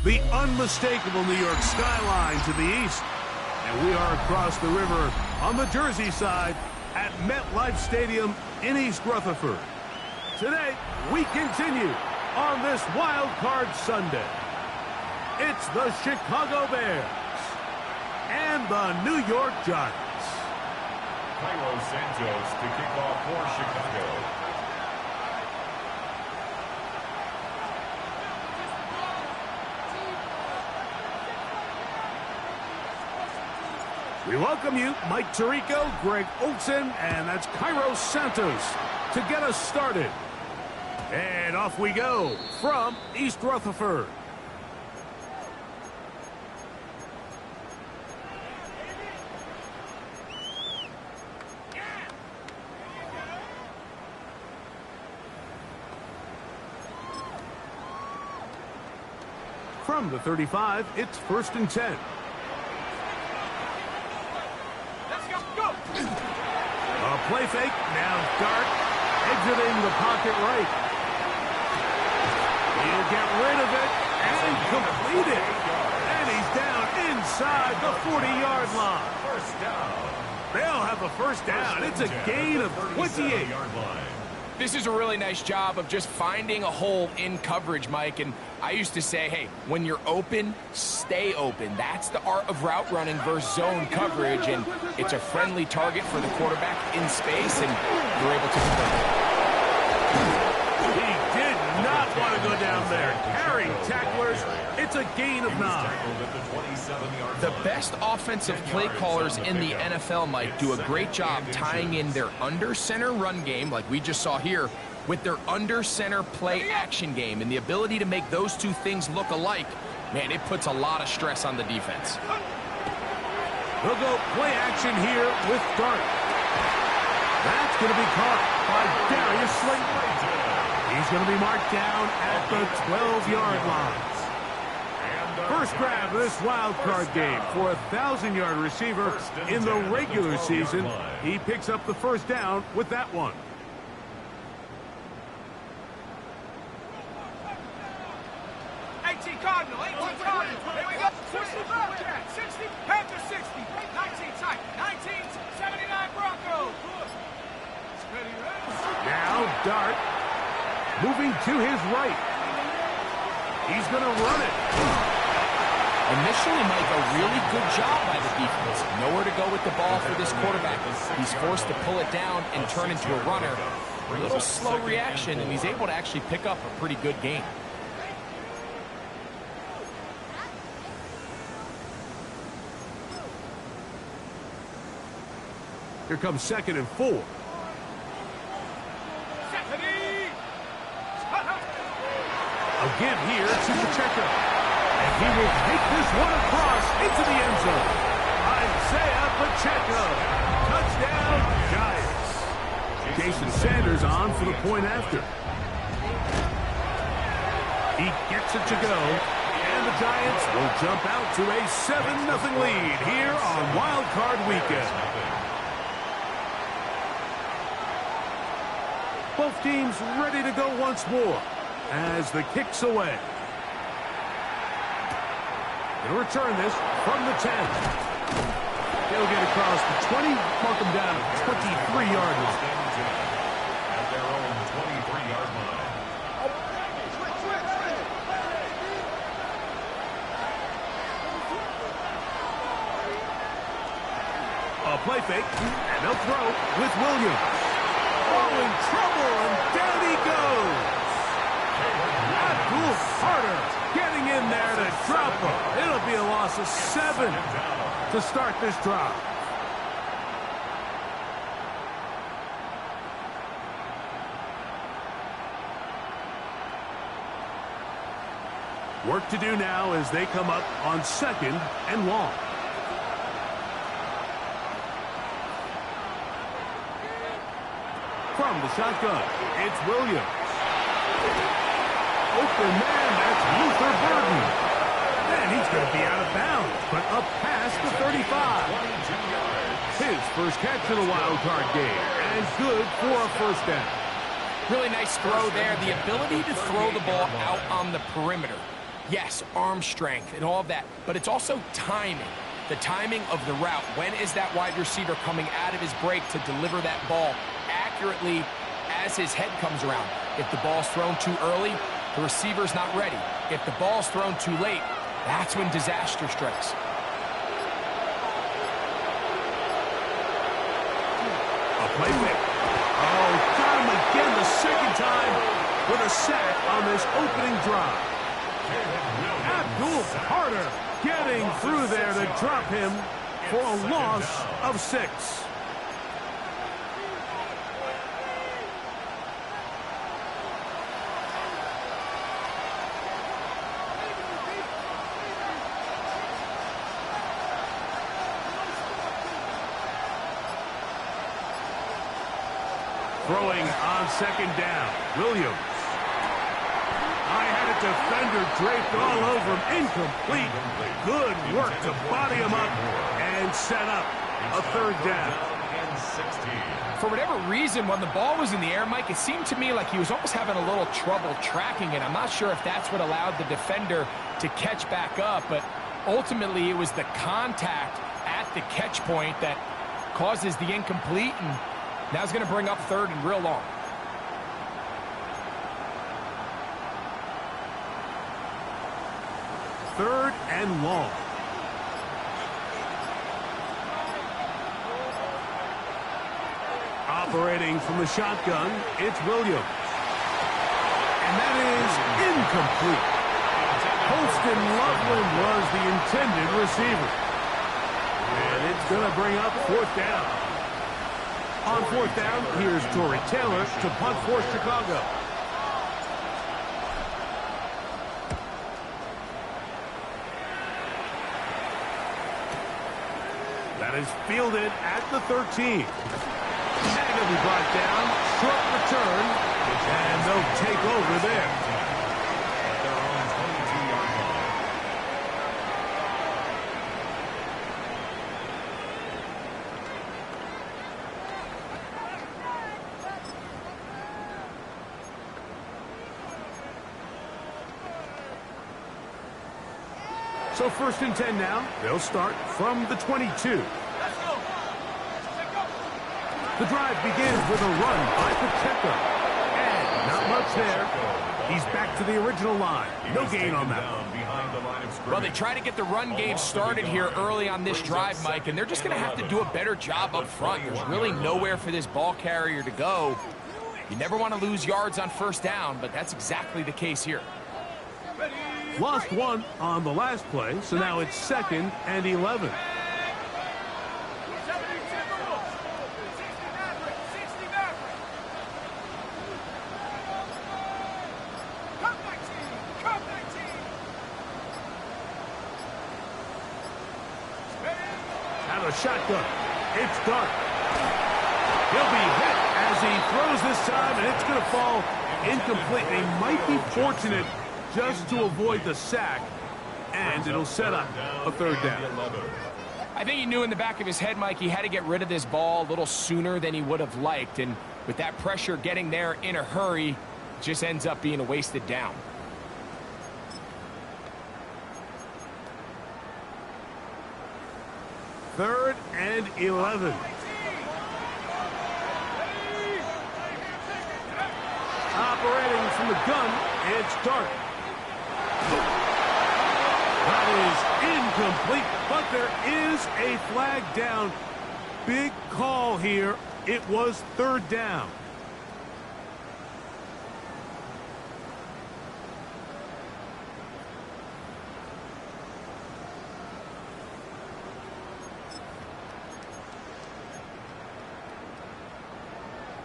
The unmistakable New York skyline to the east. And we are across the river on the Jersey side at MetLife Stadium in East Rutherford. Today, we continue on this Wild Card Sunday. It's the Chicago Bears and the New York Giants. Cairo Santos to kick off for Chicago. We welcome you, Mike Tirico, Greg Olson, and that's Cairo Santos to get us started. And off we go from East Rutherford. From the 35, it's 1st and 10. A play fake, now Dart, exiting the pocket right. He'll get rid of it and complete it. And he's down inside the 40-yard line. First down. They'll have a first down. It's a gain of 28. This is a really nice job of just finding a hole in coverage, Mike. And I used to say, hey, when you're open, stay open. That's the art of route running versus zone coverage. And it's a friendly target for the quarterback in space, and you're able to convert it. He did not want to go down there. Carrying tacklers, it's a gain of 9. The best offensive play callers in the NFL, Mike, do a great job tying in their under-center run game, like we just saw here, with their under-center play-action game. And the ability to make those two things look alike, man, it puts a lot of stress on the defense. We'll go play-action here with Dart. That's going to be caught by Darius Slayton. He's going to be marked down at the 12-yard line. First grab of this wild card game for a 1,000-yard receiver in the regular season. He picks up the first down with that one. Cardinal, 18 Cardinal. Here we go. 60 Bobcats, 60 Panthers, 60, 19 Titans, 19 79 Broncos. Now Dart moving to his right. He's going to run it. Initially, Mike, a really good job by the defense. Nowhere to go with the ball for this quarterback. He's forced to pull it down and turn into a runner. A little slow reaction, and he's able to actually pick up a pretty good game. Here comes 2nd and 4. A give here to Pacheco. And he will take this one across into the end zone. Isaiah Pacheco. Touchdown, Giants. Jason Sanders on for the point after. He gets it to go. And the Giants will jump out to a 7-0 lead here on Wild Card Weekend. Both teams ready to go once more as the kick's away. He'll return this from the 10. He'll get across the 20, mark him down at 23-yard line. At their own 23-yard line. A play fake, and They'll throw with Williams. Oh, in trouble, and down he goes. Abdul Carter getting in there to drop him. It'll be a loss of 7 to start this drive. Work to do now as they come up on 2nd and long. From the shotgun, it's Williams. Open man, that's Luther Burden. And he's going to be out of bounds, but up past the 35. His first catch in a wild card game, and good for a first down. Really nice throw there. The ability to throw the ball out on the perimeter. Yes, arm strength and all of that, but it's also timing. The timing of the route. When is that wide receiver coming out of his break to deliver that ball accurately as his head comes around? If the ball's thrown too early, the receiver's not ready. If the ball's thrown too late, that's when disaster strikes. A play pick. Oh, got him again the second time with a sack on this opening drive. Abdul Carter getting through there to drop him for a loss of 6. Throwing on 2nd down, Williams. I had a defender draped all over him. Incomplete. Good work to body him up and set up a 3rd down. For whatever reason, when the ball was in the air, Mike, it seemed to me like he was almost having a little trouble tracking it. I'm not sure if that's what allowed the defender to catch back up, but ultimately it was the contact at the catch point that causes the incomplete, and now it's going to bring up 3rd and real long. Third and long. Operating from the shotgun, it's Williams. And that is incomplete. Holston Loveland was the intended receiver. And it's going to bring up 4th down. On 4th down, here's Torrey Taylor to punt for Chicago. That is fielded at the 13. And it'll be brought down, short return, and they'll take over there. At their own 22-yard line. So 1st and 10 now. They'll start from the 22. The drive begins with a run by Pacheco. And not much there. He's back to the original line. No gain on that one. Well, they try to get the run game started here early on this drive, Mike, and they're just going to have to do a better job up front. There's really nowhere for this ball carrier to go. You never want to lose yards on 1st down, but that's exactly the case here. Lost 1 on the last play, so now it's 2nd and 11. Out of shotgun, it's Dart. He'll be hit as he throws this time, and it's going to fall incomplete. They might be fortunate just to avoid the sack, and it'll set up a 3rd down. I think he knew in the back of his head, Mike, he had to get rid of this ball a little sooner than he would have liked, and with that pressure getting there in a hurry, it just ends up being a wasted down. Third and 11. Operating from the gun, it's Dart. That is incomplete, but there is a flag down. big call here. It was third down.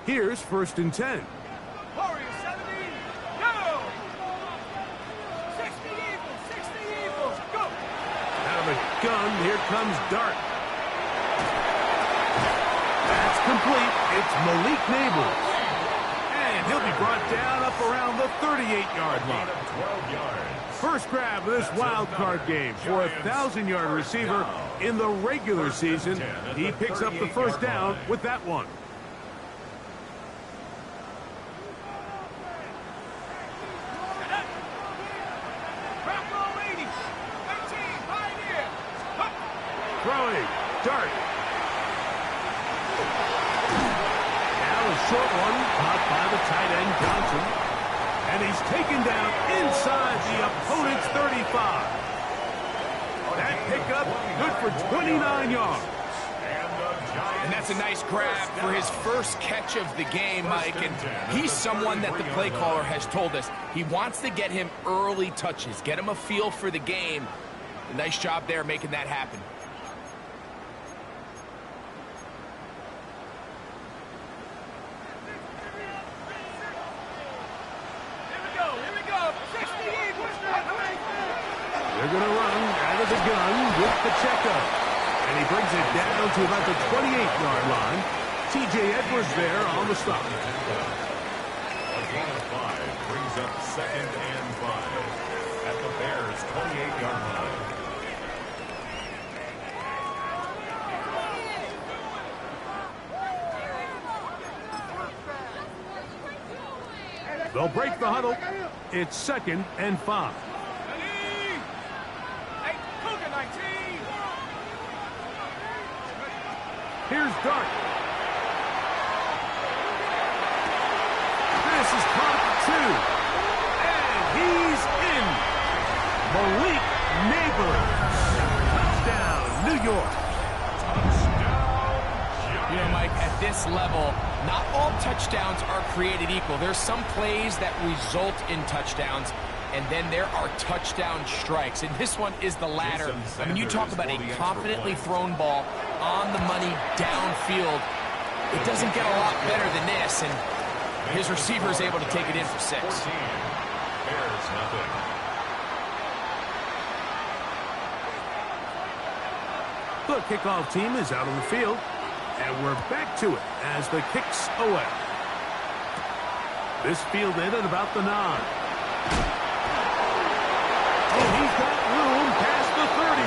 Here's 1st and 10. Warriors 70, go! 60 Eagles, go! Out of the gun, here comes Dart. That's complete. It's Malik Neighbors. And he'll be brought down up around the 38-yard line. 12 yards. First grab of this wild card game for a 1,000-yard receiver in the regular season. He picks up the first down with that one. Throwing, Dart. Now a short one, caught by the tight end, Johnson. And he's taken down inside the opponent's 35. That pickup, good for 29 yards. And that's a nice grab for his first catch of the game, Mike. And he's someone that the play caller has told us he wants to get him early touches, get him a feel for the game. A nice job there making that happen. They're going to run out of the gun with Pacheco. And he brings it down to about the 28-yard line. T.J. Edwards there on the stop. A gain of 5 brings up 2nd and 5 at the Bears' 28-yard line. They'll break the huddle. It's 2nd and 5. Here's Dart. This is caught at 2. And he's in. Malik Neighbors. Touchdown, New York. You know, Mike, at this level, not all touchdowns are created equal. There's some plays that result in touchdowns, and then there are touchdown strikes. And this one is the latter. I mean, you talk about a confidently thrown ball on the money downfield. It doesn't get a lot better than this, and his receiver is able to take it in for 6. Bears nothing. The kickoff team is out on the field, and we're back to it as the kick's away. This fielded at about the 9. Oh, he's got room past the 30.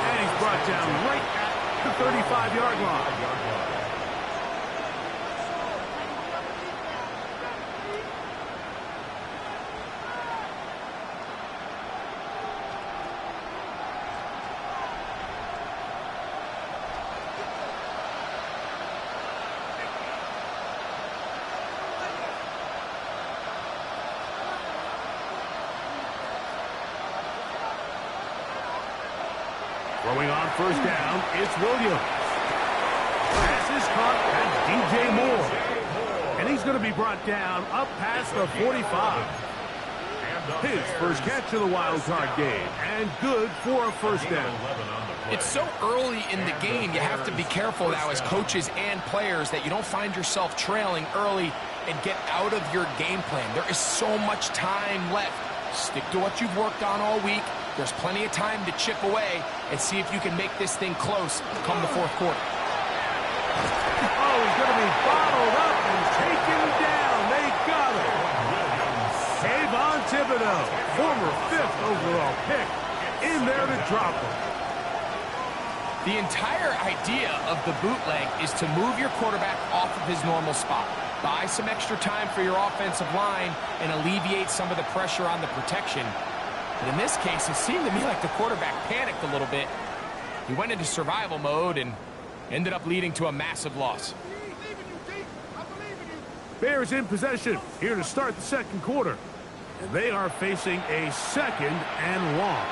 And he's brought down right at the 35-yard line. Throwing on first down, it's Williams. Pass is caught at DJ Moore. And he's going to be brought down up past the 45. His first catch of the wild card game, and good for a first down. It's so early in the game, you have to be careful now as coaches and players that you don't find yourself trailing early and get out of your game plan. There is so much time left. Stick to what you've worked on all week. There's plenty of time to chip away and see if you can make this thing close come the fourth quarter. Oh, he's going to be bottled up and taken down. They got him. Kayvon Thibodeau, former 5th overall pick, in there to drop him. The entire idea of the bootleg is to move your quarterback off of his normal spot. Buy some extra time for your offensive line and alleviate some of the pressure on the protection. But in this case, it seemed to me like the quarterback panicked a little bit. He went into survival mode and ended up leading to a massive loss. Bears in possession here to start the second quarter. And they are facing a 2nd and long.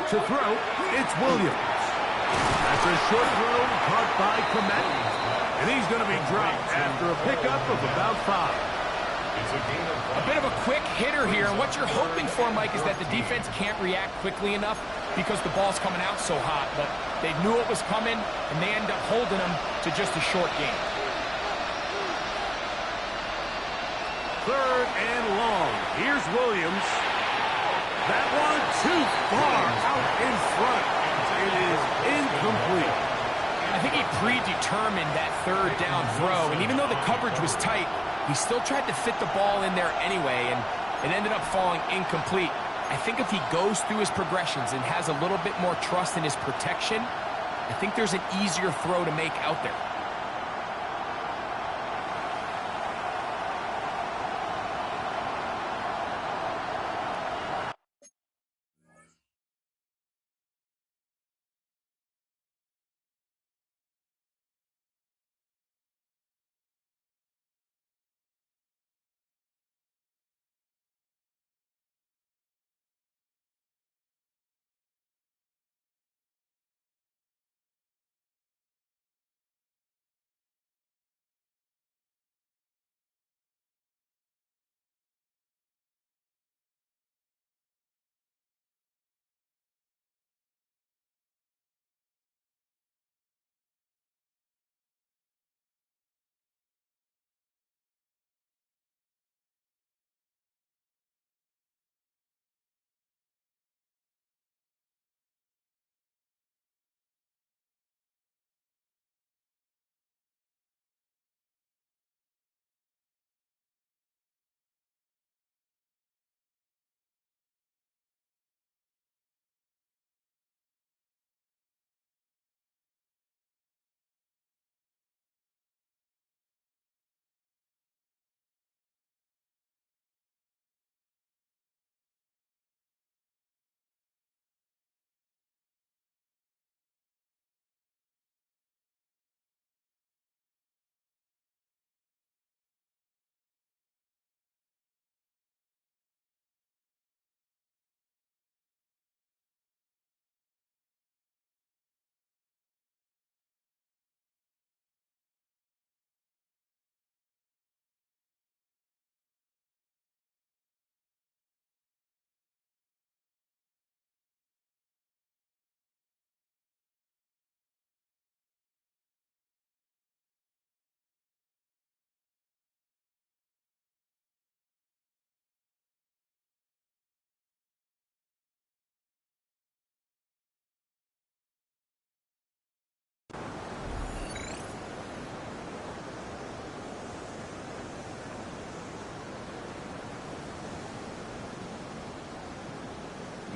To throw, it's Williams. That's a short throw caught by Komet. And he's going to be dropped after a pickup of about 5. A bit of a quick hitter here, and what you're hoping for, Mike, is that the defense can't react quickly enough because the ball's coming out so hot, but they knew it was coming, and they end up holding them to just a short game. 3rd and long. Here's Williams. That one too far out in front. It is incomplete. I think he predetermined that 3rd down throw, and even though the coverage was tight, he still tried to fit the ball in there anyway, and it ended up falling incomplete. I think if he goes through his progressions and has a little bit more trust in his protection, I think there's an easier throw to make out there.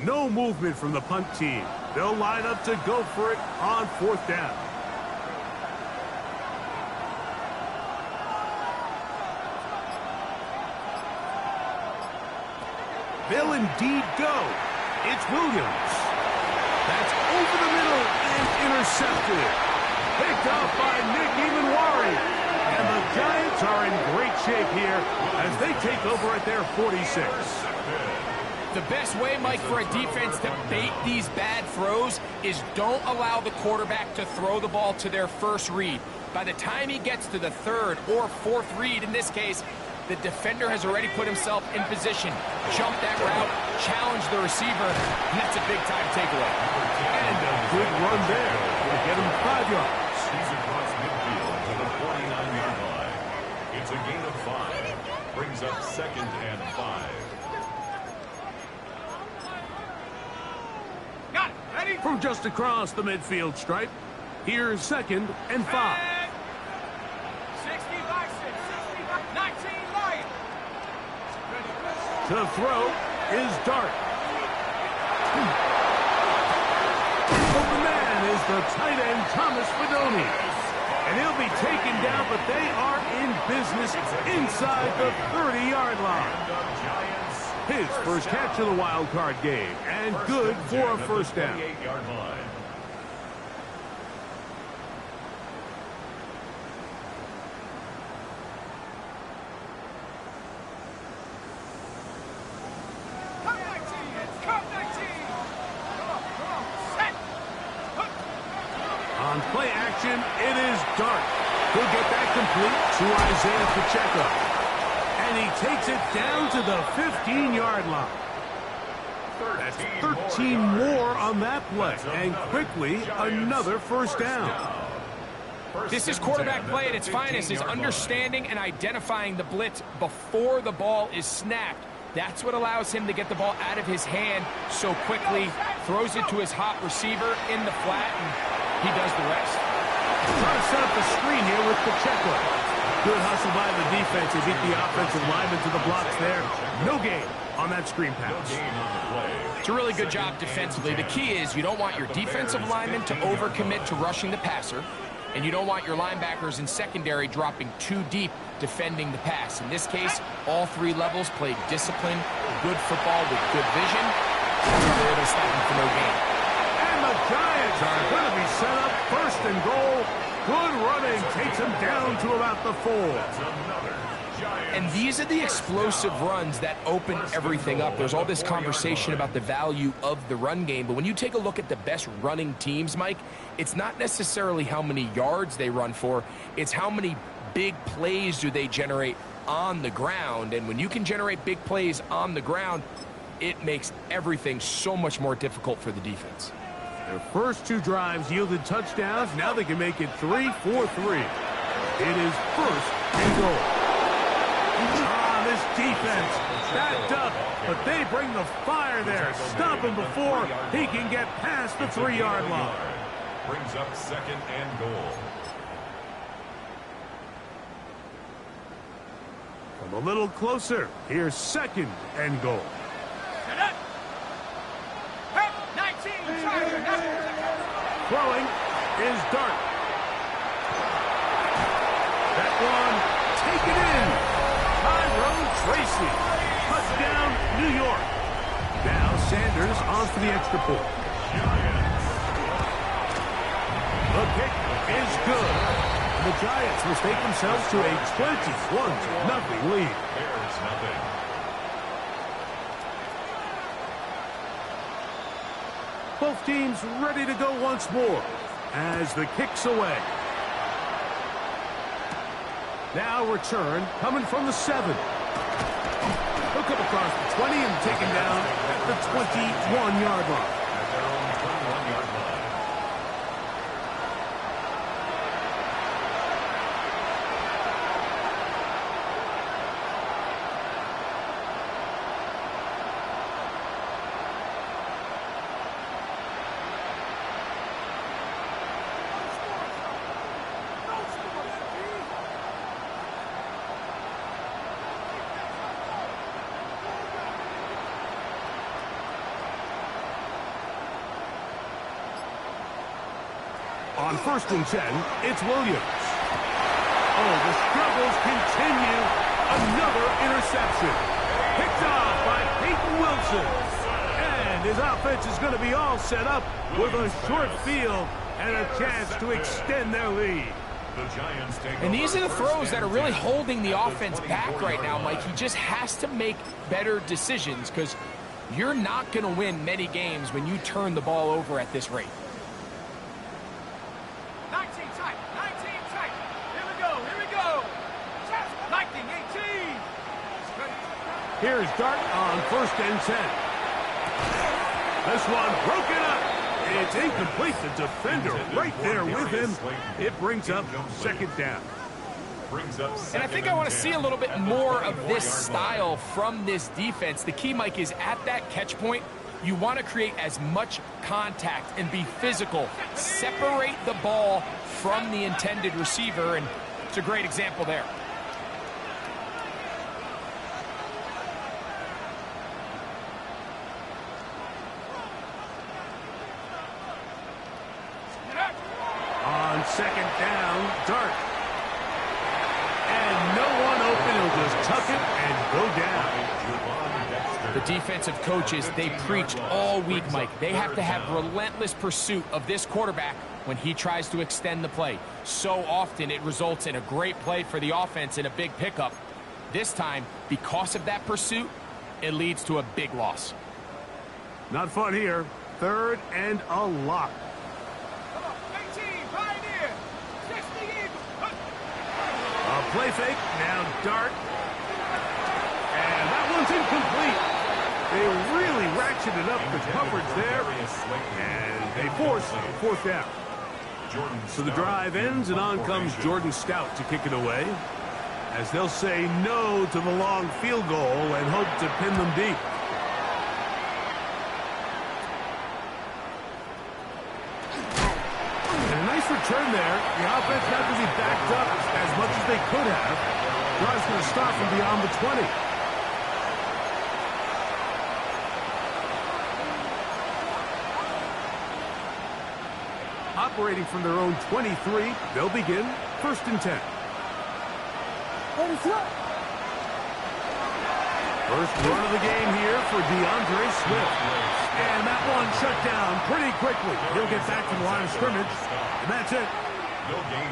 No movement from the punt team. They'll line up to go for it on 4th down. They'll indeed go. It's Williams. That's over the middle and intercepted. Picked off by Nick Emanwari. And the Giants are in great shape here as they take over at their 46. The best way, Mike, for a defense to bait these bad throws is don't allow the quarterback to throw the ball to their first read. By the time he gets to the 3rd or 4th read, in this case, the defender has already put himself in position, jump that route, challenge the receiver, and that's a big-time takeaway. And a good run there to get him 5 yards. He's across midfield to the 49-yard line. It's a gain of 5. Brings up 2nd and 5. From just across the midfield stripe, here's 2nd and 5. 60 Bison, 19 Lion. To throw is Dart. Open man is the tight end, Thomas Fedoni. And he'll be taken down, but they are in business inside the 30-yard line. His first catch of the wild card game, and good for a 1st down. 28-yard line. Come 19, come 19. action. It is Dart. He'll get that complete to Isaiah Pacheco. And he takes it down to the 15-yard line. That's 13 more on that play. And quickly, another first down. This is quarterback play at its finest, is understanding and identifying the blitz before the ball is snapped. That's what allows him to get the ball out of his hand so quickly, throws it to his hot receiver in the flat, and he does the rest. Trying to set up the screen here with Pacheco. Good hustle by the defense. They beat the offensive lineman to the blocks there. No gain on that screen pass. It's a really good job defensively. The key is you don't want your defensive lineman to overcommit to rushing the passer, and you don't want your linebackers in secondary dropping too deep defending the pass. In this case, all three levels played disciplined, good football with good vision. They were able to stop him for no gain. And the Giants are going to be set up first and goal. Good running takes him down to about the 4. And these are the explosive runs that open everything up. There's all this conversation about the value of the run game, but when you take a look at the best running teams, Mike, it's not necessarily how many yards they run for, it's how many big plays do they generate on the ground. And when you can generate big plays on the ground, it makes everything so much more difficult for the defense. Their first 2 drives yielded touchdowns. Now they can make it 3-4-3. It is first and goal. This defense backed up, but they bring the fire there. Stop him before he can get past the 3-yard line. Brings up second and goal. Come a little closer. Here's second and goal. Throwing is Dart. That one taken in. Tracy. Touchdown, New York. Now Sanders on for the extra point. The kick is good. The Giants will take themselves to a 21-0 lead. Bears nothing. Both teams ready to go once more as the kick's away. Now return coming from the 7. He'll come across the 20 and taken down at the 21-yard line. At their own 21-yard line. On 1st and 10, it's Williams. Oh, the struggles continue. Another interception. Picked off by Peyton Wilson. And his offense is going to be all set up with a short field and a chance to extend their lead. And these are the throws that are really holding the offense back right now, Mike. He just has to make better decisions because you're not going to win many games when you turn the ball over at this rate. 19 tight. 19 tight. Here we go. Here we go. 19, 18. Here's Dart on 1st and 10. This one broken up. It's incomplete. The defender right there with him. It brings up 2nd down. And I think I want to see a little bit more of this style from this defense. The key, Mike, is at that catch point, you want to create as much contact and be physical. Separate the ball from the intended receiver, and it's a great example there. On 2nd down, Dart. And no one open. He'll just tuck it and go down. The defensive coaches, they preach all week, Mike. They have to have relentless pursuit of this quarterback when he tries to extend the play. So often it results in a great play for the offense and a big pickup. This time, because of that pursuit, it leads to a big loss. Not fun here. 3rd and a lot. Come on, 18, right here. play fake. Now dart. And that one's incomplete. They really ratcheted up the coverage there. And they force fourth down. So the drive ends, and on comes Jordan Stout to kick it away, as they'll say no to the long field goal and hope to pin them deep. And a nice return there. The offense not to be backed up as much as they could have. Drive's going to start from beyond the 20. Operating from their own 23, they'll begin 1st and 10. First run of the game here for DeAndre Swift. And that one shut down pretty quickly. He'll get back to the line of scrimmage, and that's it.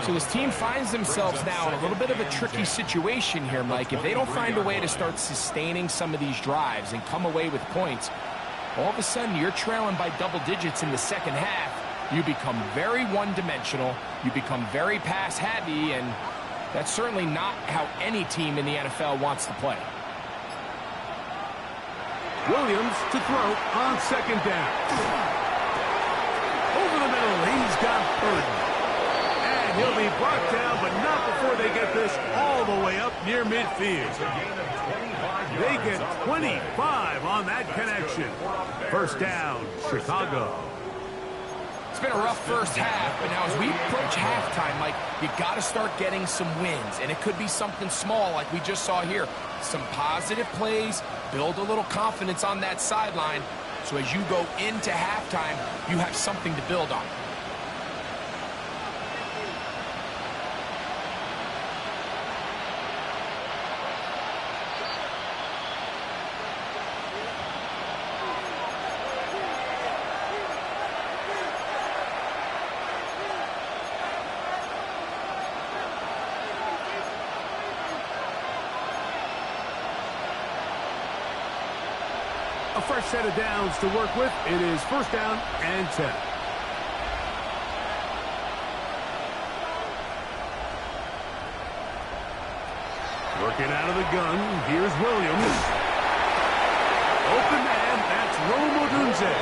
So this team finds themselves now in a little bit of a tricky situation here, Mike. If they don't find a way to start sustaining some of these drives and come away with points, all of a sudden you're trailing by double digits in the second half. You become very one-dimensional, you become very pass-heavy, and that's certainly not how any team in the NFL wants to play. Williams to throw on 2nd down. Over the middle, he's got Burton. And he'll be brought down, but not before they get this all the way up near midfield. They get 25 on that connection. 1st down, Chicago. It's been a rough first half, but now as we approach halftime, Mike, you got to start getting some wins, and it could be something small like we just saw here. Some positive plays, build a little confidence on that sideline, so as you go into halftime, you have something to build on. A fresh set of downs to work with. It is 1st down and 10. Working out of the gun. Here's Williams. Open man. That's Rome Odunze.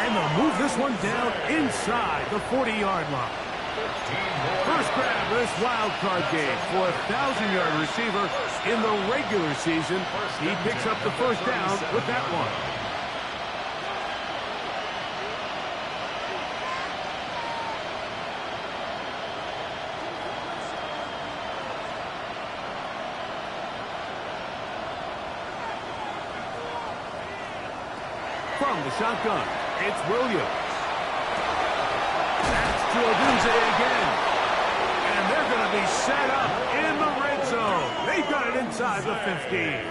And they'll move this one down inside the 40-yard line. First grab of this wild card game for a 1,000-yard receiver in the regular season. He picks up the 1st down with that one. From the shotgun, it's Williams. That's to Odunze again. And they're going to be set up in the red zone. They've got it inside the 15.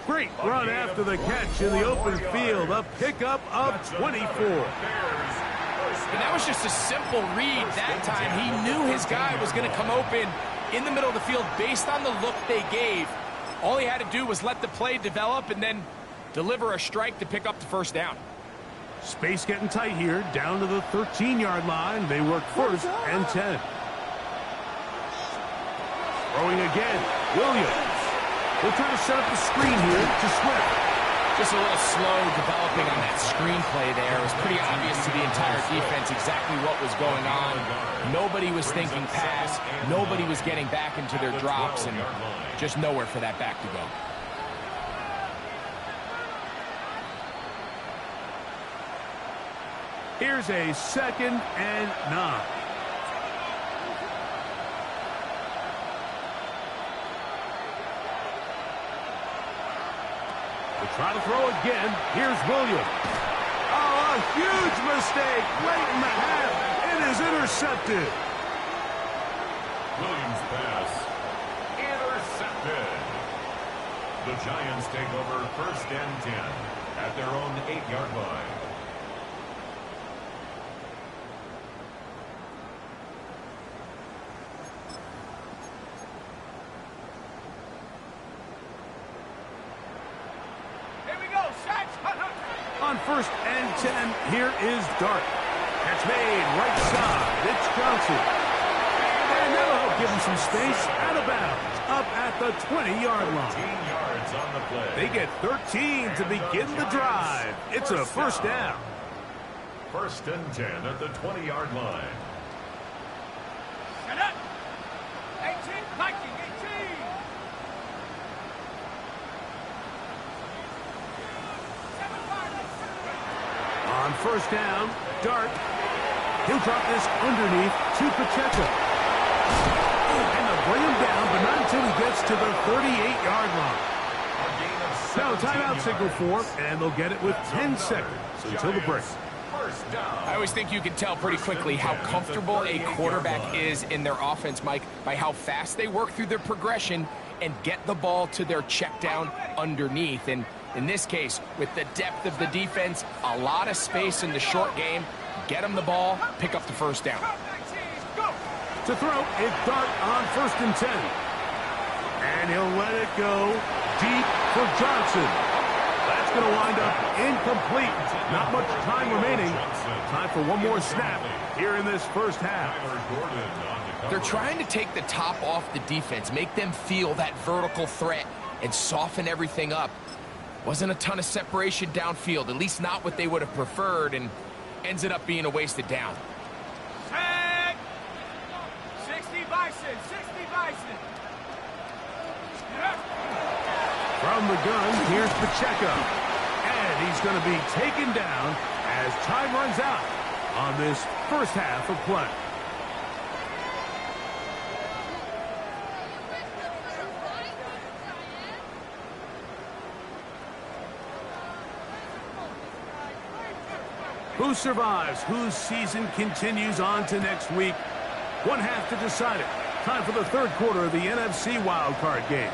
Great run after the catch in the open field. A pickup of 24. And that was just a simple read that time. He knew his guy was going to come open in the middle of the field based on the look they gave. All he had to do was let the play develop and then deliver a strike to pick up the 1st down. Space getting tight here, down to the 13-yard line. They work 1st and 10. Throwing again, Williams. They'll try to set up the screen here to Swift. Just a little slow developing on that screenplay there. It was pretty obvious to the entire defense exactly what was going on. Nobody was thinking pass. Nobody was getting back into their drops, and just nowhere for that back to go. Here's a 2nd and 9. We'll try to throw again. Here's Williams. Oh, a huge mistake late in the half. It is intercepted. Williams' pass intercepted. The Giants take over 1st and 10 at their own 8-yard line. On 1st and 10, here is Dart. Catch made right side. It's Johnson. And that'll help give him some space. Out of bounds. Up at the 20-yard line. 13 yards on the play. They get 13 to begin the drive. It's a first down. 1st and 10 at the 20-yard line. Set up. 18, Viking, 18. On first down, Dart. He'll drop this underneath to Pacheco. And they'll bring him down, but not until he gets to the 38-yard line. Now, timeout signal for him, and they'll get it with 10 seconds until the break. I always think you can tell pretty quickly how comfortable a quarterback is in their offense, Mike, by how fast they work through their progression and get the ball to their check down underneath. And in this case, with the depth of the defense, a lot of space in the short game, get them the ball, pick up the first down. To throw, it's Dart on 1st and 10. And he'll let it go deep for Johnson. That's going to wind up incomplete. Not much time remaining. Time for one more snap here in this first half. They're trying to take the top off the defense, make them feel that vertical threat, and soften everything up. Wasn't a ton of separation downfield, at least not what they would have preferred, and ends up being a wasted down. Set. 60 Bison, 60 Bison. From the gun, here's Pacheco. And he's going to be taken down as time runs out on this first half of play. Who survives? Whose season continues on to next week? One half to decide it. Time for the third quarter of the NFC wildcard game.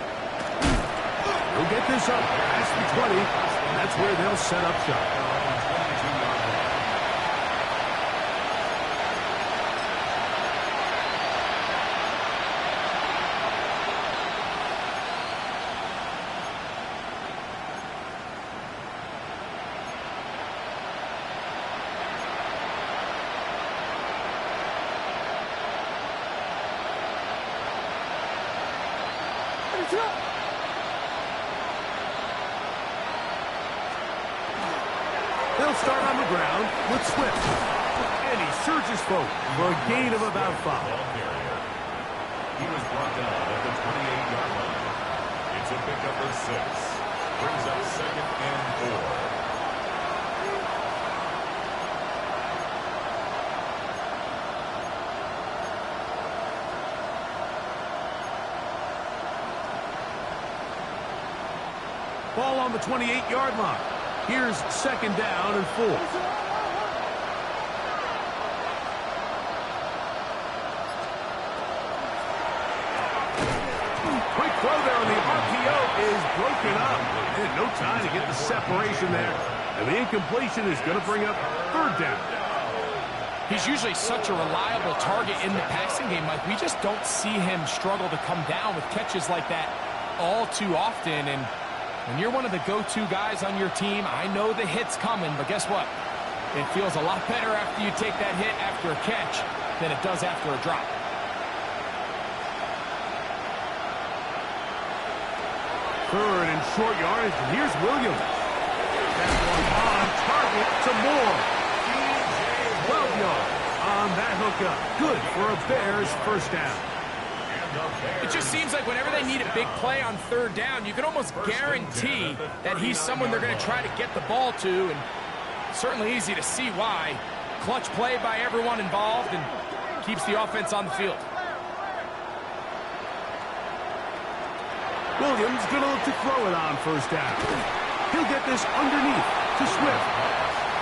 They'll get this up past the 20. That's where they'll set up shop. They'll start on the ground with Swift. And he surges forward for a gain of about 5. He was brought down at the 28-yard line. It's a pickup of 6. Brings up 2nd and 4. Ball on the 28-yard line. Here's 2nd down and 4. Quick throw there on the RPO is broken up. And no time to get the separation there. And the incompletion is going to bring up 3rd down. He's usually such a reliable target in the passing game, Mike. We just don't see him struggle to come down with catches like that all too often. And when you're one of the go-to guys on your team, I know the hit's coming, but guess what? It feels a lot better after you take that hit after a catch than it does after a drop. Third and short yardage, and here's Williams. That one on target to Moore. 12 yards on that hookup. Good for a Bears first down. It just seems like whenever they need a big play on 3rd down, you can almost guarantee that he's someone they're going to try to get the ball to, and certainly easy to see why. Clutch play by everyone involved and keeps the offense on the field. Williams going to look to throw it on 1st down. He'll get this underneath to Swift.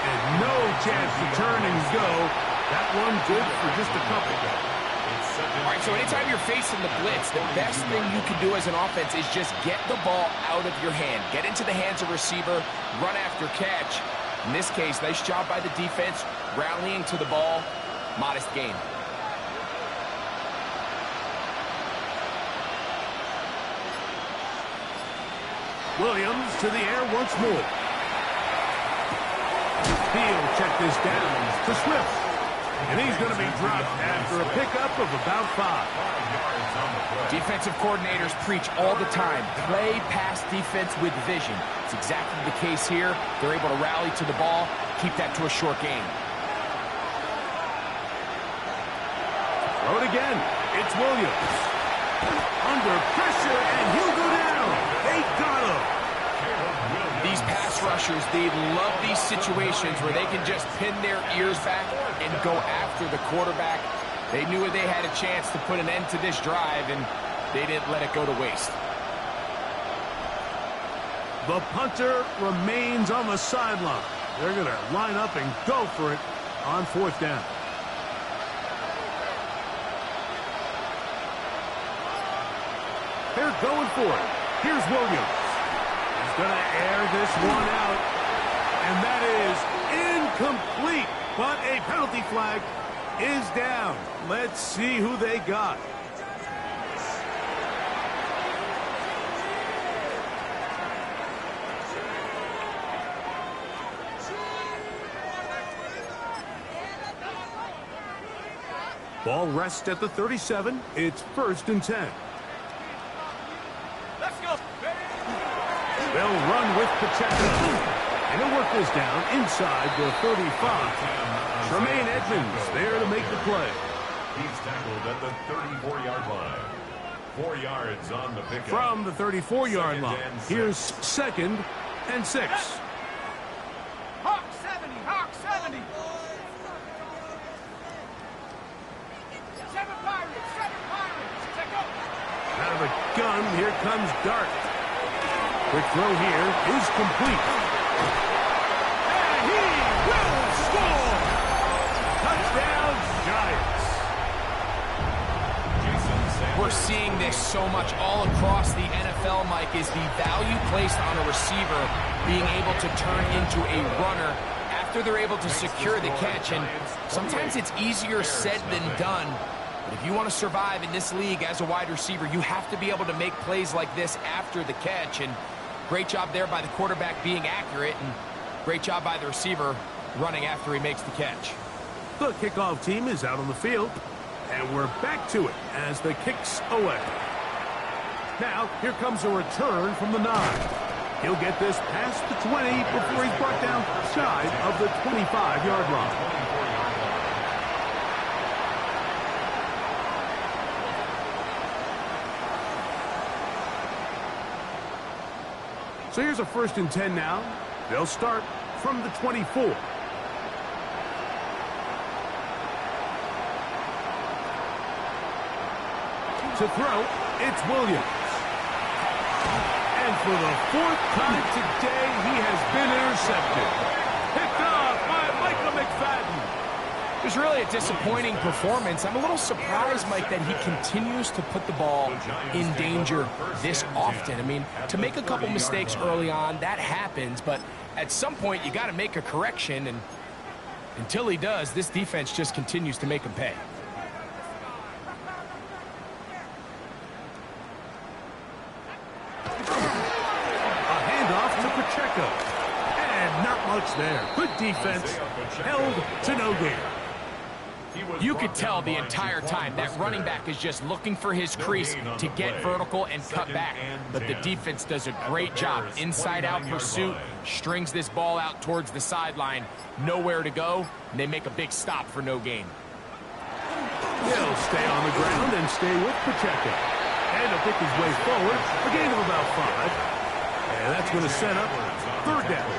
And no chance to turn and go. That one good for just a couple. All right, so anytime you're facing the blitz, the best thing you can do as an offense is just get the ball out of your hand. Get into the hands of receiver, run after catch. In this case, nice job by the defense, rallying to the ball, modest gain. Williams to the air once more. He'll check this down to Swift. And he's going to be dropped after a pickup of about 5. Defensive coordinators preach all the time, play pass defense with vision. It's exactly the case here. They're able to rally to the ball, keep that to a short game. Throw it again. It's Williams. Under pressure, and he'll go down. They got him. These pass rushers, they love these situations where they can just pin their ears back and go after the quarterback. They knew they had a chance to put an end to this drive, and they didn't let it go to waste. The punter remains on the sideline. They're going to line up and go for it on 4th down. They're going for it. Here's Williams. He's going to air this one out. And that is incomplete. But a penalty flag is down. Let's see who they got. Ball rests at the 37. It's 1st and 10. Let's go. They'll run with Pacheco. And he'll work this down inside the 35. Tremaine Edmonds there to make the play. He's tackled at the 34-yard line. 4 yards on the pickup. From the 34-yard line, here's 2nd and 6. Hawk 70, Hawk 70. 7 Pirates, 7 Pirates. Check up. Out of the gun, here comes Dart. Quick throw here is complete. And he will score! Touchdown, Giants. We're seeing this so much all across the NFL, Mike, is the value placed on a receiver being able to turn into a runner after they're able to secure the catch. And sometimes it's easier said than done. But if you want to survive in this league as a wide receiver, you have to be able to make plays like this after the catch. And great job there by the quarterback being accurate, and great job by the receiver running after he makes the catch. The kickoff team is out on the field, and we're back to it as the kick's away. Now, here comes a return from the 9. He'll get this past the 20 before he's brought down shy of the 25-yard line. So here's a 1st and 10 now. They'll start from the 24. To throw, it's Williams. And for the 4th time today, he has been intercepted. Picked off by Michael McFadden. It was really a disappointing performance. I'm a little surprised, Mike, that he continues to put the ball in danger this often. I mean, to make a couple mistakes early on, that happens, but at some point you got to make a correction, and until he does, this defense just continues to make him pay. A handoff to Pacheco. And not much there. Good defense. Held to no gain. You could tell the entire time that running back is just looking for his crease to get vertical and cut back. But the defense does a great job. Inside-out pursuit, strings this ball out towards the sideline. Nowhere to go, and they make a big stop for no gain. He'll stay on the ground and stay with Pacheco. And he'll pick his way forward. A gain of about 5. And that's going to set up 3rd down.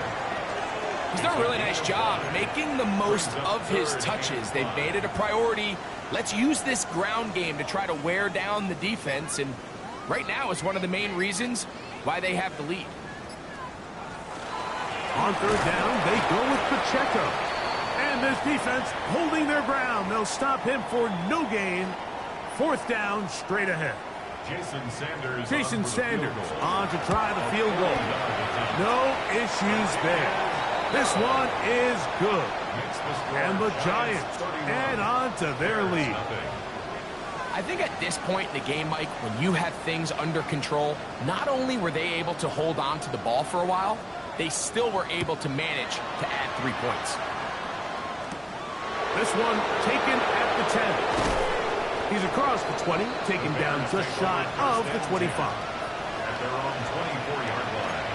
He's done a really nice job making the most of his touches. They've made it a priority. Let's use this ground game to try to wear down the defense. And right now is one of the main reasons why they have the lead. On 3rd down, they go with Pacheco. And this defense holding their ground. They'll stop him for no gain. 4th down, straight ahead. Jason Sanders on to try the field goal. No issues there. This one is good. And the Giants add on to their lead. I think at this point in the game, Mike, when you have things under control, not only were they able to hold on to the ball for a while, they still were able to manage to add 3 points. This one taken at the 10. He's across the 20, taken down just shy of the 25. At their own 24-yard line.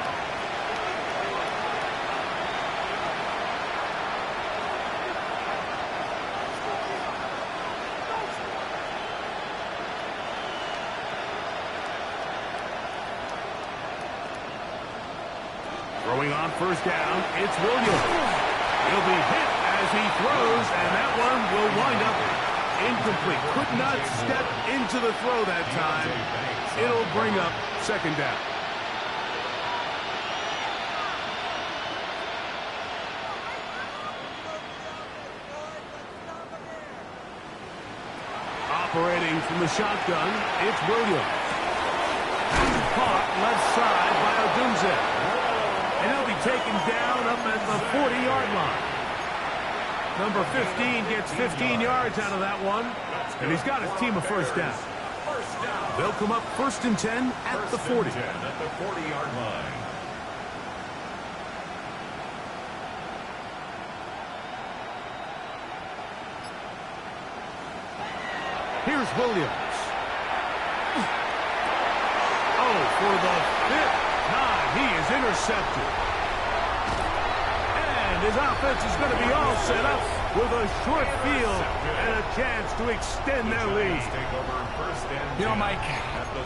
Throwing on first down, it's Williams. He'll be hit as he throws, and that one will wind up incomplete. Could not step into the throw that time. It'll bring up second down. Operating from the shotgun, it's Williams. Caught left side by Odunze. And he'll be taken down up at the 40-yard line. Number 15 gets 15 yards out of that one, and he's got his team a first down. They'll come up 1st and 10 at the 40. At the 40-yard line. Here's Williams. Oh, for the 5th time, he is intercepted. And his offense is going to be all set up with a short field and a chance to extend their lead. You know, Mike,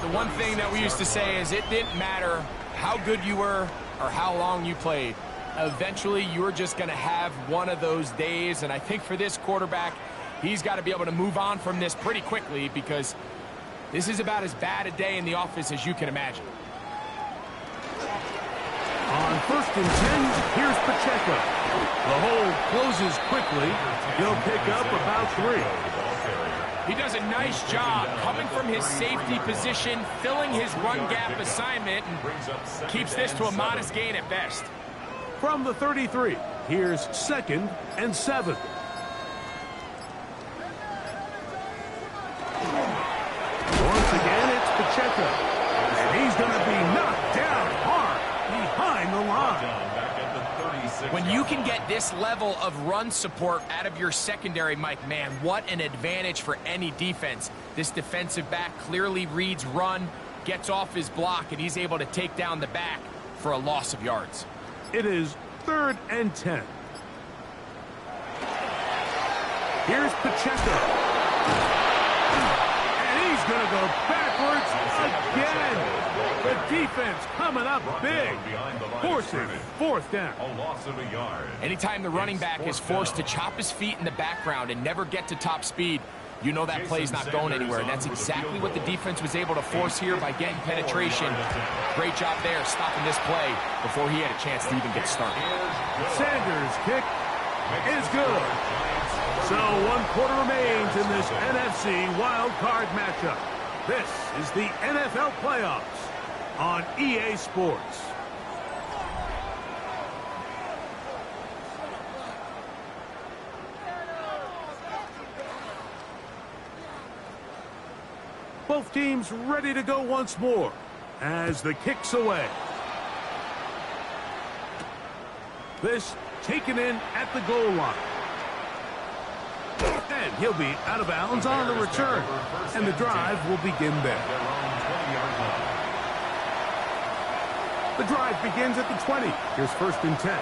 the one thing that we used to say is it didn't matter how good you were or how long you played. Eventually, you were just going to have one of those days, and I think for this quarterback, he's got to be able to move on from this pretty quickly because this is about as bad a day in the office as you can imagine. On 1st and 10, here's Pacheco. The hole closes quickly. He'll pick up about 3. He does a nice job coming from his safety position, filling his run gap assignment, and keeps this to a modest gain at best. From the 33, here's 2nd and 7. Once again, it's Pacheco. And he's going to be knocked down hard behind the line. When you can get this level of run support out of your secondary, Mike, man, what an advantage for any defense. This defensive back clearly reads run, gets off his block, and he's able to take down the back for a loss of yards. It is 3rd and 10. Here's Pacheco. And he's going to go backwards again. The defense coming up big. Forcing 4th down. A loss of a yard. Anytime the running back is forced to chop his feet in the background and never get to top speed, you know that play's not going anywhere, and that's exactly what the defense was able to force here by getting penetration. Great job there, stopping this play before he had a chance to even get started. Sanders' kick is good. So 1 quarter remains in this NFC wild card matchup. This is the NFL playoffs on EA Sports. Both teams ready to go once more as the kick's away. This taken in at the goal line. And he'll be out of bounds on the return. And the drive will begin there. The drive begins at the 20. Here's 1st and 10.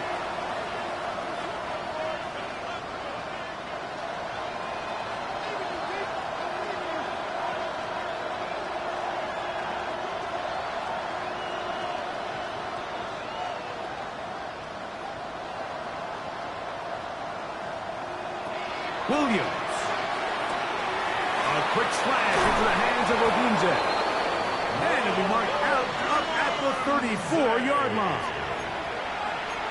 Williams. A quick slash into the hands of Odunze. And it'll be marked out up at the 34-yard line.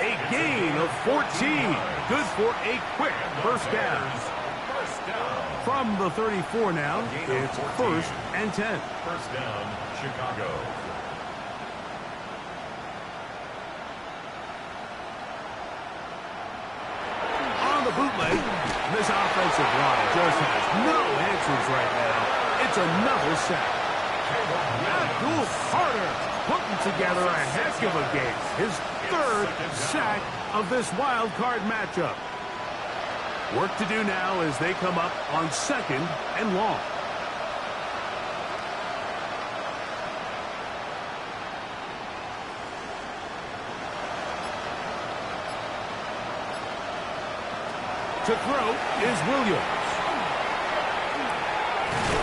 A gain of 14. Good for a quick first down. From the 34 now, it's 1st and 10. First down, Chicago. Bootleg. This offensive line just has no answers right now. It's another sack. Abdul Carter putting together a heck of a game. His 3rd sack of this wild card matchup. Work to do now as they come up on 2nd and long. To throw is Williams.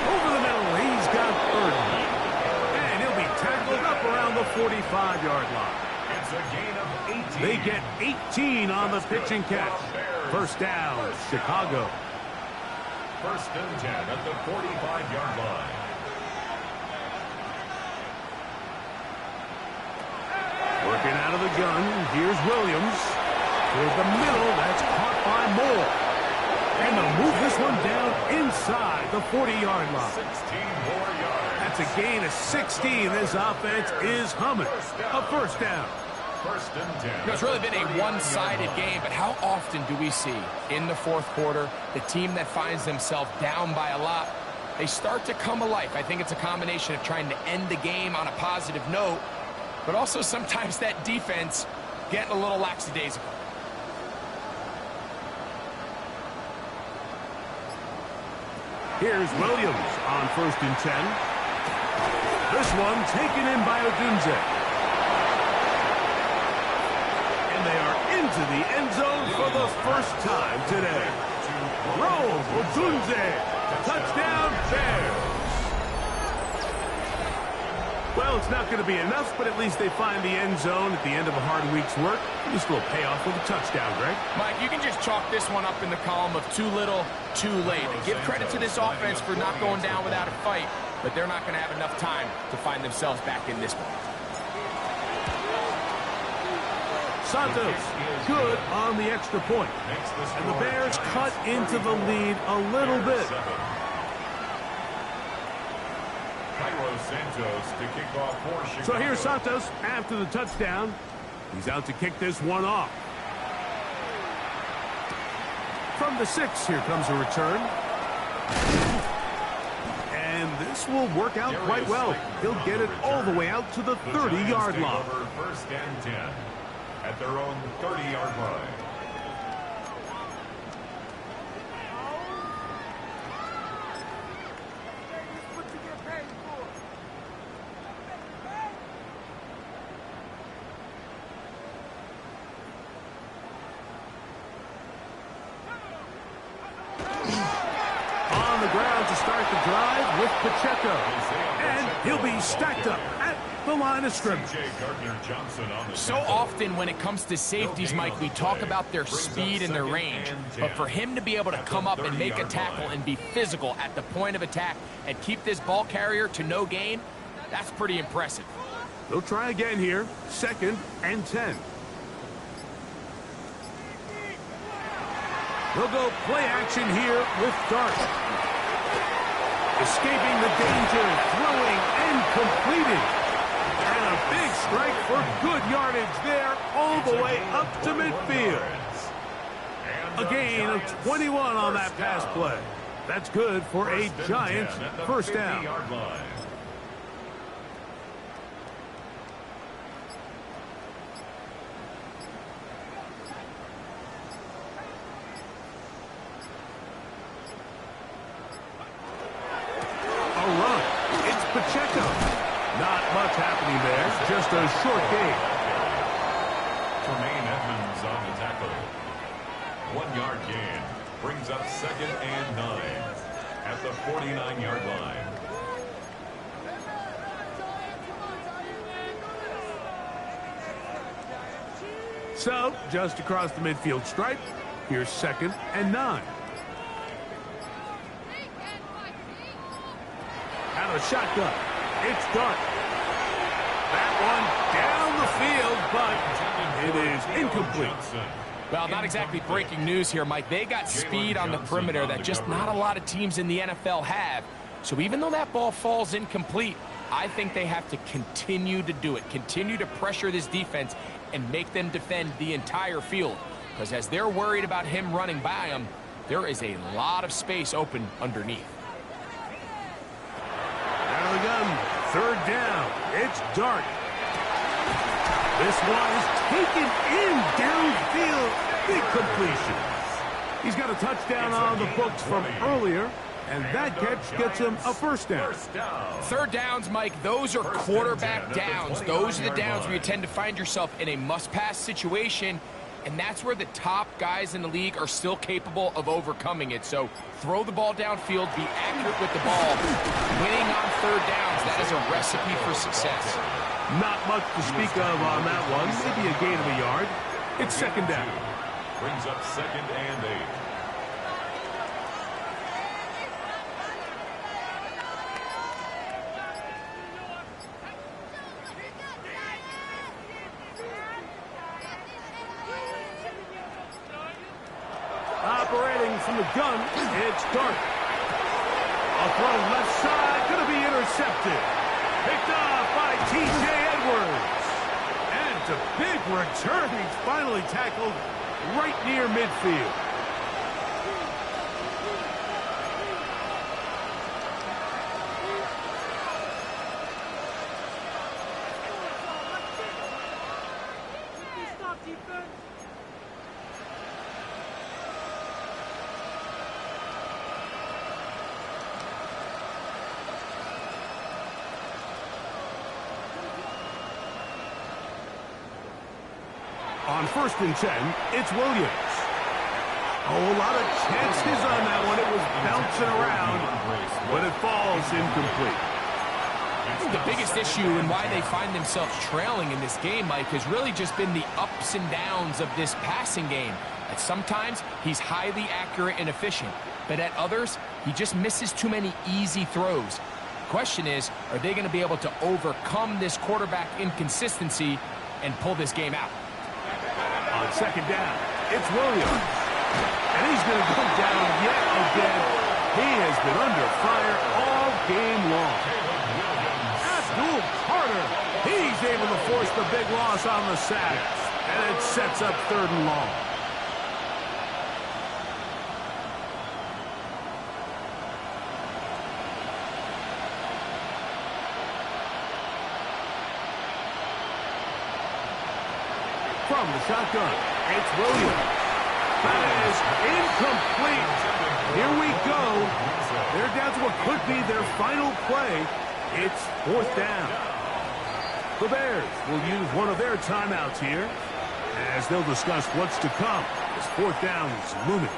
Over the middle, he's got Burton. And he'll be tackled up around the 45-yard line. It's a gain of 18. They get 18 on the pitch and catch. First down, Chicago. 1st and 10 at the 45-yard line. Working out of the gun, here's Williams. Toward the middle, that's caught by Moore. And they'll move this one down inside the 40-yard line. 16 more yards. That's a gain of 16. This offense is humming. A first down. 1st and 10. It's really been a one-sided game, but how often do we see in the 4th quarter the team that finds themselves down by a lot, they start to come alive? I think it's a combination of trying to end the game on a positive note, but also sometimes that defense getting a little lackadaisical. Here's Williams on 1st and 10. This one taken in by Odunze. And they are into the end zone for the first time today. Rose Odunze. Touchdown, Bears. Well, it's not going to be enough, but at least they find the end zone at the end of a hard week's work. Just a little payoff with a touchdown, Greg. Mike, you can just chalk this one up in the column of too little, too late. And give credit to this offense for not going down without a fight, but they're not going to have enough time to find themselves back in this one. Santos, good on the extra point. And the Bears cut into the lead a little bit. Santos to kick off for Chicago. So here's Santos after the touchdown. He's out to kick this one off. From the 6, here comes a return. And this will work out quite well. He'll get it all the way out to the 30-yard line. 1st and 10 at their own 30-yard line. To start the drive with Pacheco. And he'll be stacked up at the line of scrimmage. So often when it comes to safeties, Mike, we talk about their speed and their range. But for him to be able to come up and make a tackle and be physical at the point of attack and keep this ball carrier to no gain, that's pretty impressive. They'll try again here. 2nd and 10. They'll go play action here with Dart. Escaping the danger, throwing and completing. And a big strike for good yardage there all the way up to midfield. A gain of 21 on that pass play. That's good for a Giants first down. Pacheco. Not much happening there. Just a short gain. Tremaine Edmonds on the tackle. 1-yard gain. Brings up 2nd and 9 at the 49-yard line. So, just across the midfield stripe, here's 2nd and 9. Out of shotgun. It's Dart. That one down the field, but it is incomplete. Well, not exactly breaking news here, Mike. They got speed on the perimeter that just not a lot of teams in the NFL have. So even though that ball falls incomplete, I think they have to continue to do it. Continue to pressure this defense and make them defend the entire field. Because as they're worried about him running by them, there is a lot of space open underneath. Out of the gun, 3rd down. It's Dart. This one is taken in downfield. Big completion. He's got a touchdown on the books from earlier, and that catch gets him a first down. Third downs, Mike, those are quarterback downs. Those are the downs where you tend to find yourself in a must-pass situation, and that's where the top guys in the league are still capable of overcoming it. So throw the ball downfield, be accurate with the ball. Winning on third downs, that is a recipe for success. Not much to speak of on that one. Maybe a gain of a yard. It's second down. Brings up 2nd and 8. Operating from the gun, it's Dart. A throw left side, going to be intercepted. Picked off by T.J. Edwards. And a big return. He's finally tackled right near midfield. On 1st and 10, it's Williams. Oh, a lot of chances on that one. It was bouncing around, but it falls incomplete. The biggest issue and why they find themselves trailing in this game, Mike, has really just been the ups and downs of this passing game. At sometimes, he's highly accurate and efficient, but at others, he just misses too many easy throws. The question is, are they going to be able to overcome this quarterback inconsistency and pull this game out? On second down, it's Williams. And he's going to go down yet again. He has been under fire all game long. Abdul Carter, he's able to force the big loss on the sack. And it sets up 3rd and long. From the shotgun, it's Williams. That is incomplete. Here we go. They're down to what could be their final play. It's 4th down. The Bears will use one of their timeouts here as they'll discuss what's to come as 4th down is looming.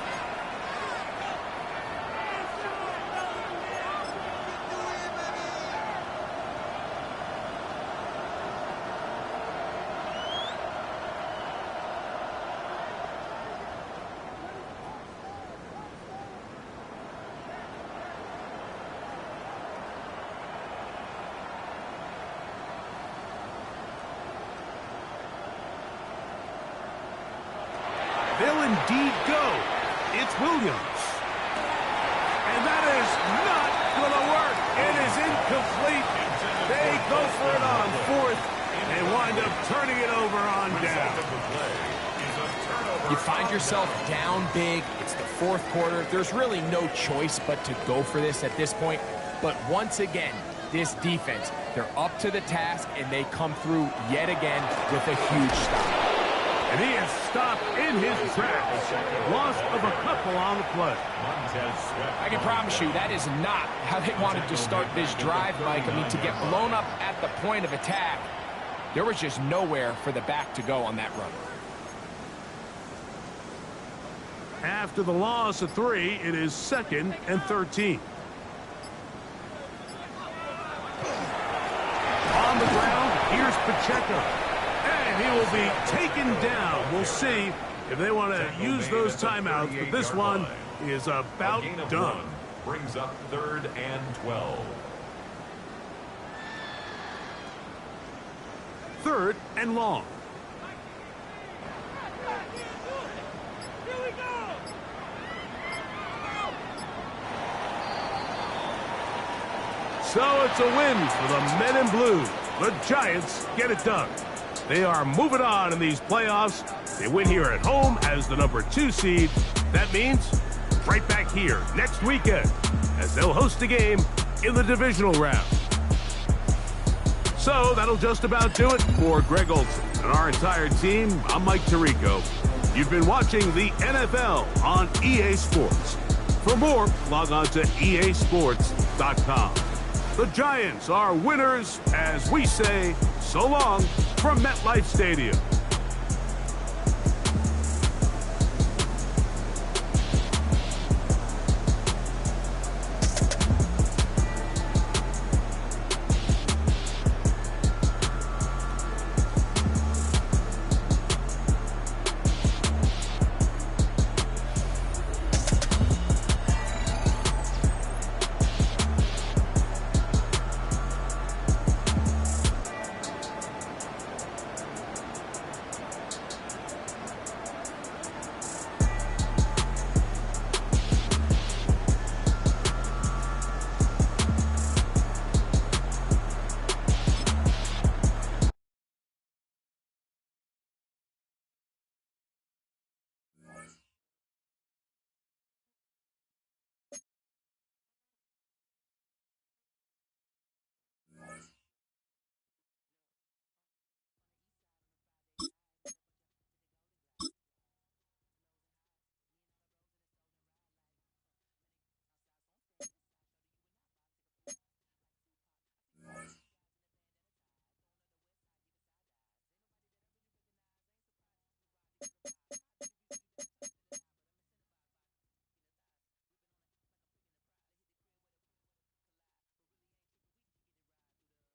They'll indeed go. It's Williams. And that is not going to work. It is incomplete. They go for it on 4th and wind up turning it over on down. You find yourself down big. It's the 4th quarter. There's really no choice but to go for this at this point. But once again, this defense, they're up to the task, and they come through yet again with a huge stop. And he is stopped in his tracks. Loss of a couple on the play. I can promise you that is not how they wanted to start this drive, Mike. I mean, to get blown up at the point of attack, there was just nowhere for the back to go on that run. After the loss of 3, it is 2nd and 13. On the ground, here's Pacheco. And he will be taken down. We'll see if they want to use those timeouts, but this one is about done. Brings up 3rd and 12. 3rd and long. So it's a win for the men in blue. The Giants get it done. They are moving on in these playoffs. They win here at home as the number 2 seed. That means right back here next weekend as they'll host a game in the divisional round. So that'll just about do it for Greg Olson and our entire team. I'm Mike Tirico. You've been watching the NFL on EA Sports. For more, log on to easports.com. The Giants are winners as we say so long from MetLife Stadium.